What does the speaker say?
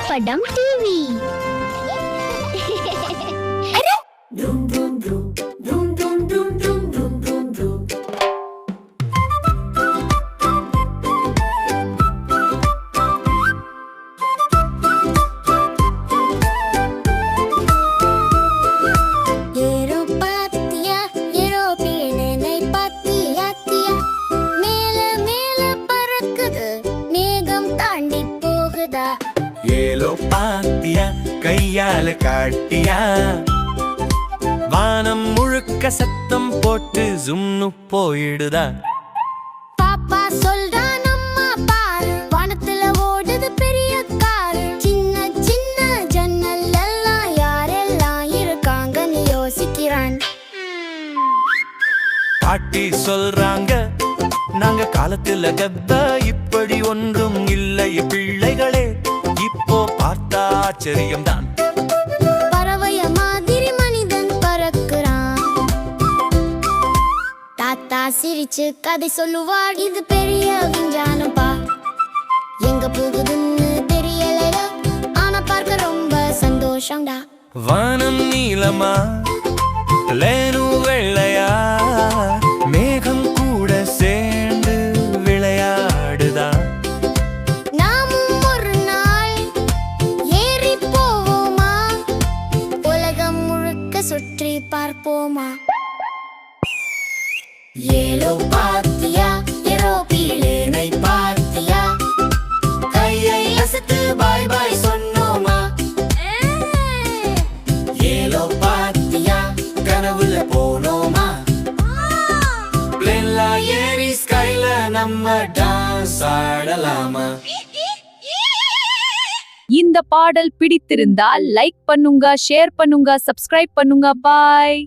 படம் டிவி. ஏலோ பாத்தியா கையால காட்டியா வானம் முழுக்க சத்தம் போட்டு ஜும்னு போயிடுதா. பாப்பா சொல்றான் அம்மா பாரு வானத்துல ஓடுது பெரிய கார். சின்ன சின்ன ஜன்னல் எல்லாம் யாரெல்லாம் இருக்காங்கன்னு யோசிக்கிறான். பாட்டி சொல்றாங்க நாங்க காலத்துல கத்த இப்படி ஒன்றும் இல்லை பிள்ளைகளே, இப்போ பார்த்தா ஆச்சரியம்தான். பறவைய மாதிரி மனிதன் பறக்குறான். தாத்தா சிரிச்சு கதை சொல்லுவார், இது பெரிய விஞ்ஞானம் பா. எங்க போகுதுன்னு தெரியல, ஆனா பார்க்க ரொம்ப சந்தோஷம்டா. வானம் நீளமா லேனு வெள்ளையா, மேகம் கூட சேர்ந்து விளையாடுதா. நாமும் ஒரு நாள் ஏறி போவோமா, உலகம் முழுக்க சுற்றி பார்ப்போமா. ஏலோ பாத்தியா ஏரோப்ளேனை பார்த்தியா, கையை அசைத்து பாய் பாய் சொன்னோமா. ஏலோ பாத்தியா கனவுல போனோமா, பிளேன்ல ஏறி ஸ்கைல நம்ம டான்ஸ் ஆடலாமா. இந்த பாடல் பிடித்திருந்தால் லைக் பண்ணுங்க, ஷேர் பண்ணுங்க, சப்ஸ்கிரைப் பண்ணுங்க. பாய்.